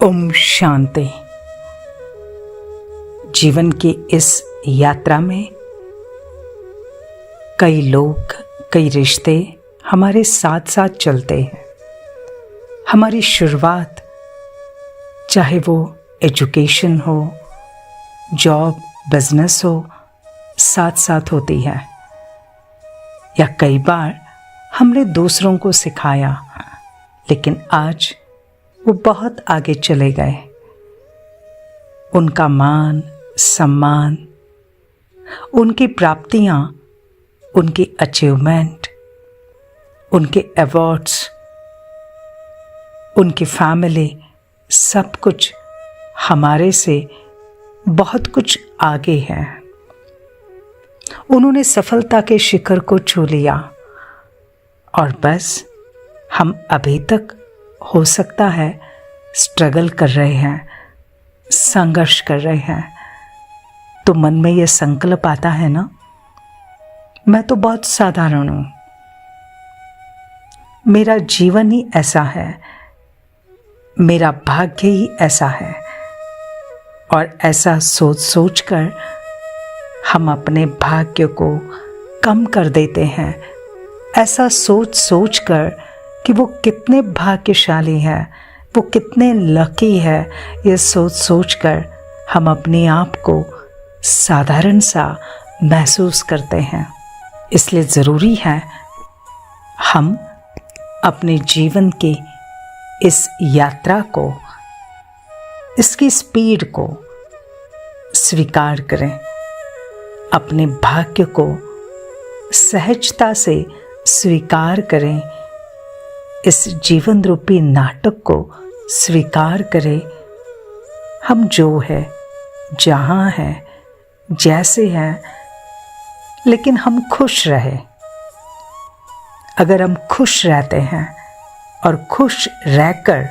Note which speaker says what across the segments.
Speaker 1: ओम शांति। जीवन की इस यात्रा में कई लोग, कई रिश्ते हमारे साथ साथ चलते हैं। हमारी शुरुआत चाहे वो एजुकेशन हो, जॉब, बिजनेस हो, साथ साथ होती है। या कई बार हमने दूसरों को सिखाया, लेकिन आज वो बहुत आगे चले गए। उनका मान, सम्मान, उनकी प्राप्तियां, उनकी अचीवमेंट, उनके अवार्ड्स, उनकी फैमिली, सब कुछ हमारे से बहुत कुछ आगे है। उन्होंने सफलता के शिखर को छू लिया और बस हम अभी तक हो सकता है स्ट्रगल कर रहे हैं, संघर्ष कर रहे हैं। तो मन में यह संकल्प आता है ना, मैं तो बहुत साधारण हूं, मेरा जीवन ही ऐसा है, मेरा भाग्य ही ऐसा है। और ऐसा सोच सोच कर हम अपने भाग्य को कम कर देते हैं। ऐसा सोच सोच कर कि वो कितने भाग्यशाली है, वो कितने लकी है, ये सोच सोच कर हम अपने आप को साधारण सा महसूस करते हैं। इसलिए ज़रूरी है हम अपने जीवन की इस यात्रा को, इसकी स्पीड को स्वीकार करें, अपने भाग्य को सहजता से स्वीकार करें, इस जीवन रूपी नाटक को स्वीकार करें। हम जो है, जहाँ है, जैसे हैं, लेकिन हम खुश रहे। अगर हम खुश रहते हैं और खुश रहकर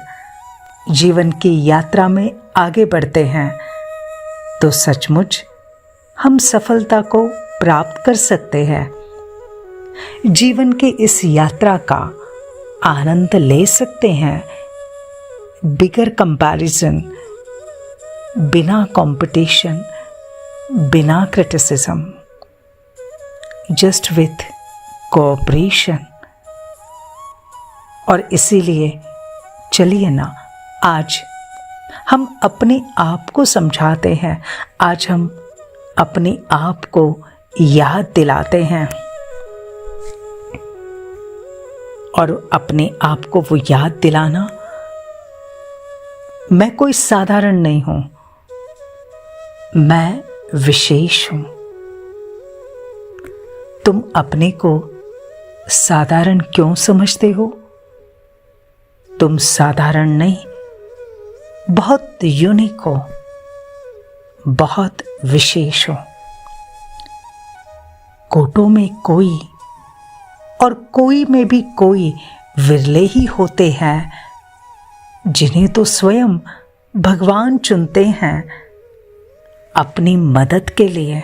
Speaker 1: जीवन की यात्रा में आगे बढ़ते हैं, तो सचमुच हम सफलता को प्राप्त कर सकते हैं। जीवन के इस यात्रा का आनंद ले सकते हैं बिगर कंपैरिजन, बिना कंपटीशन, बिना क्रिटिसिज्म, जस्ट विथ कोऑपरेशन। और इसीलिए चलिए ना, आज हम अपने आप को समझाते हैं, आज हम अपने आप को याद दिलाते हैं। और अपने आप को वो याद दिलाना, मैं कोई साधारण नहीं हूं, मैं विशेष हूं। तुम अपने को साधारण क्यों समझते हो? तुम साधारण नहीं, बहुत यूनिक हो, बहुत विशेष हो। कोटों में कोई और कोई में भी कोई विरले ही होते हैं, जिन्हें तो स्वयं भगवान चुनते हैं अपनी मदद के लिए।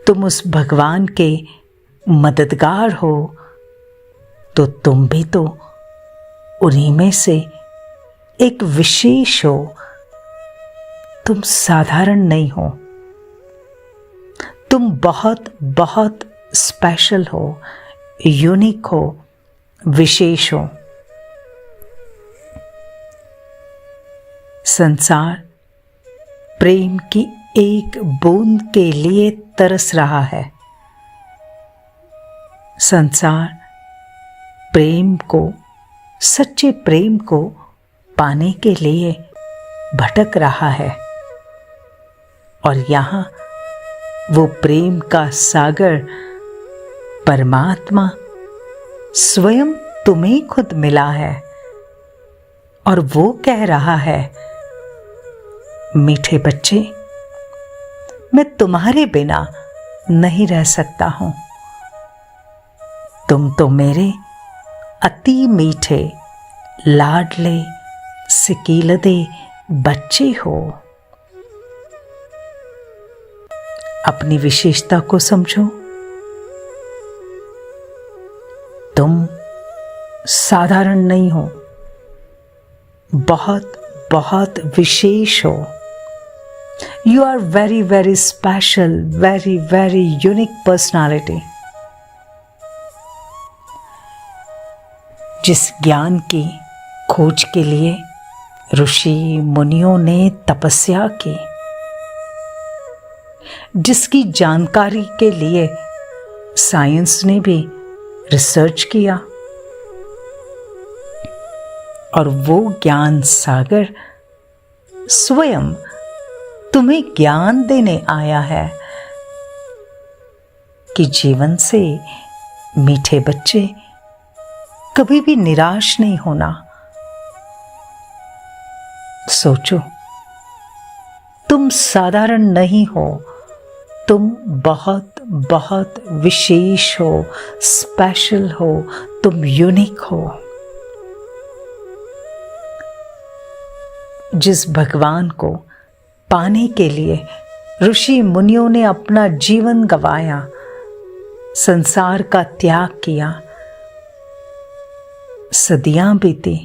Speaker 1: तुम उस भगवान के मददगार हो, तो तुम भी तो उन्हीं में से एक विशेष हो। तुम साधारण नहीं हो, तुम बहुत बहुत स्पेशल हो, यूनिक हो, विशेष हो। संसार प्रेम की एक बूंद के लिए तरस रहा है। संसार प्रेम को, सच्चे प्रेम को पाने के लिए भटक रहा है। और यहाँ वो प्रेम का सागर परमात्मा स्वयं तुम्हें खुद मिला है। और वो कह रहा है, मीठे बच्चे, मैं तुम्हारे बिना नहीं रह सकता हूं। तुम तो मेरे अति मीठे, लाडले, सिकीलदे बच्चे हो। अपनी विशेषता को समझो। तुम साधारण नहीं हो, बहुत बहुत विशेष हो। You are very very special, very very unique personality. जिस ज्ञान की खोज के लिए ऋषि मुनियों ने तपस्या की, जिसकी जानकारी के लिए साइंस ने भी रिसर्च किया, और वो ज्ञान सागर स्वयं तुम्हें ज्ञान देने आया है कि जीवन से मीठे बच्चे कभी भी निराश नहीं होना। सोचो, तुम साधारण नहीं हो, तुम बहुत बहुत विशेष हो, स्पेशल हो, तुम यूनिक हो। जिस भगवान को पाने के लिए ऋषि मुनियों ने अपना जीवन गंवाया, संसार का त्याग किया, सदियां बीती,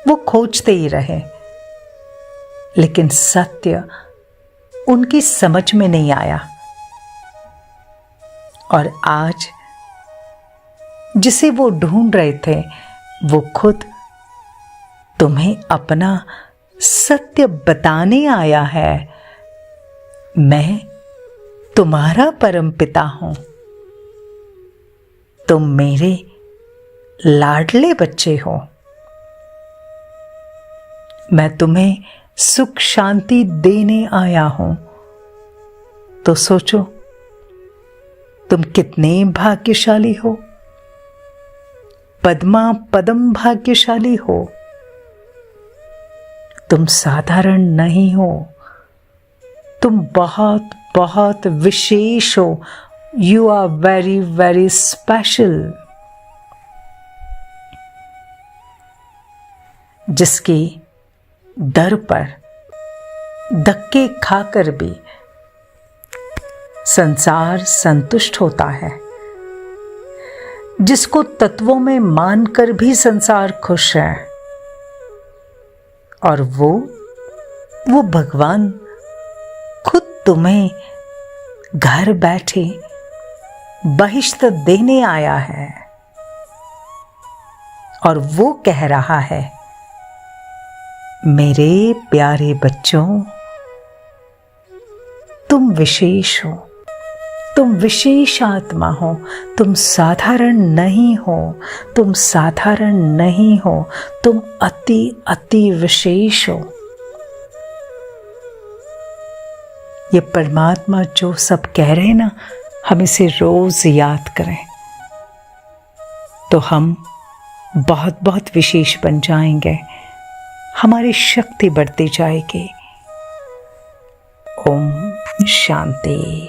Speaker 1: वो खोजते ही रहे, लेकिन सत्य उनकी समझ में नहीं आया। और आज जिसे वो ढूंढ रहे थे, वो खुद तुम्हें अपना सत्य बताने आया है। मैं तुम्हारा परमपिता हूं, तुम मेरे लाडले बच्चे हो। मैं तुम्हें सुख शांति देने आया हूं। तो सोचो, तुम कितने भाग्यशाली हो, पद्मा पदम भाग्यशाली हो। तुम साधारण नहीं हो, तुम बहुत बहुत विशेष हो। You are very very special. जिसकी दर पर धक्के खाकर भी संसार संतुष्ट होता है, जिसको तत्वों में मानकर भी संसार खुश है, और वो भगवान खुद तुम्हें घर बैठे बहिश्त देने आया है, और वो कह रहा है, मेरे प्यारे बच्चों, तुम विशेष हो, तुम विशेष आत्मा हो, तुम साधारण नहीं हो, तुम साधारण नहीं हो, तुम अति अति विशेष हो। ये परमात्मा जो सब कह रहे हैं ना, हम इसे रोज याद करें तो हम बहुत बहुत विशेष बन जाएंगे, हमारी शक्ति बढ़ती जाएगी। ओम शांति।